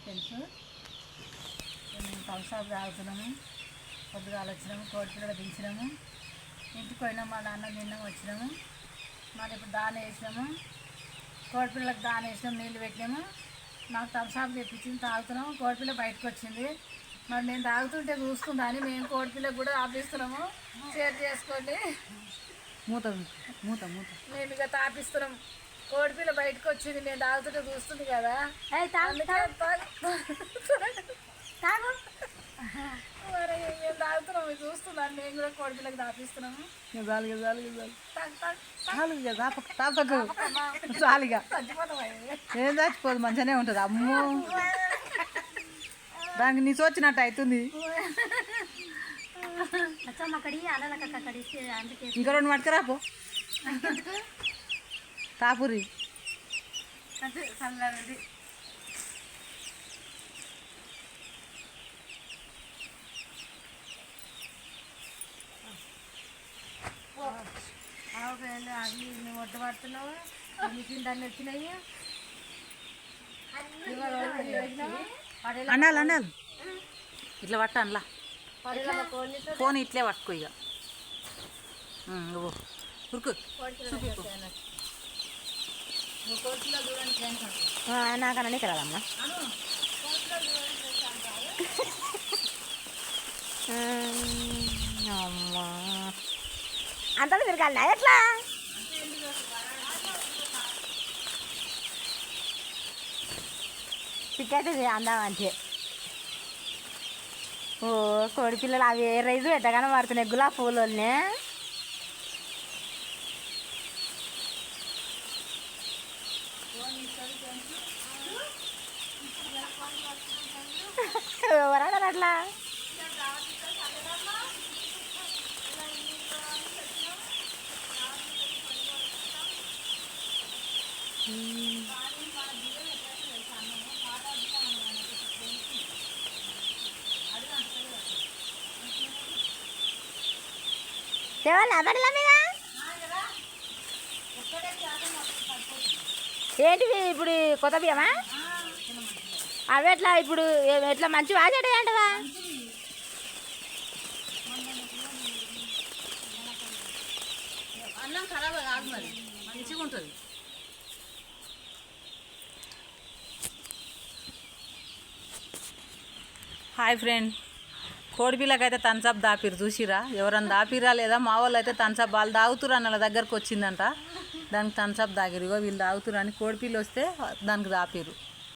తెలుసు. మేము తలసాపు తాగుతున్నాము. పొద్దుగాల వచ్చినాము, కోడిపిల్లలు దించినాము, ఇంటికి పోయినాము, మా నాన్న తిన్నాము, వచ్చినాము. మరి ఇప్పుడు దాన వేసినాము, కోడిపిల్లలకు దాన వేసినాము, నీళ్ళు పెట్టినాము. నాకు తలసాపు తెప్పించింది, తాగుతున్నాము. కోడిపిల్ల బయటకు వచ్చింది. మరి నేను తాగుతుంటే చూసుకుందాని మేము కోడిపిల్లకు కూడా ఆపిస్తున్నాము. షేర్ చేసుకోండి. మూత మూత మూత మేము ఇక తాపిస్తున్నాం. కోడిపిల్ల బయటకు వచ్చింది, నేను తాగుతుంటే చూస్తుంది కదా. మరి మేము తాగుతున్నాం, చూస్తున్నాను. మేము కూడా కోడిపిల్లకి తాపిస్తున్నాము. చాలుగా ఏం చచ్చిపోదు, మంచిగానే ఉంటుంది. అమ్మో దానికి నీ వచ్చినట్టు అవుతుంది. ఇంకా రెండు మటుకరాపో తాపురి అవి నువ్వు ఒడ్డు పడుతున్నావు, మిషన్ దాన్ని వచ్చినాయి. అన్నాలు అన్నాలు ఇట్లా పట్ట అందులో ఫోన్ ఇట్లే పట్టుకో. ఇక ఉరుకు చూపిపు నాకన్నా కదమ్మా. అమ్మా అంతా తిరగాలి ఎట్లా? టికెట్ అందామంటే ఓ కోడిపిల్లలు అవి ఏ రైజు ఎట్టగానే పడుతున్నాయి. గులాబీ పూలనే ఎవరన్నారు అట్లా? అబడలా మీద ఏంటివి ఇప్పుడు కొత్త బియ్యమా? అవి ఎట్లా ఇప్పుడు ఎట్లా మంచి వాజేట అంటవా? అన్నం ఖరాబ్ కాదు, మరి మంచిగా ఉంటుంది. హాయ్ ఫ్రెండ్, కోడిపిల్లకి అయితే థమ్స్అప్ దాపిరు చూసిరా? ఎవరన్నా దాపిరా లేదా? మా వాళ్ళు అయితే థమ్స్అప్ వాళ్ళు తాగుతురు అన్న దగ్గరకు వచ్చిందంట, దానికి థమ్స్అప్ దాగిరు. ఇగో వీళ్ళు తాగుతురు అని కోడిపిల్ల వస్తే దానికి దాపిరు.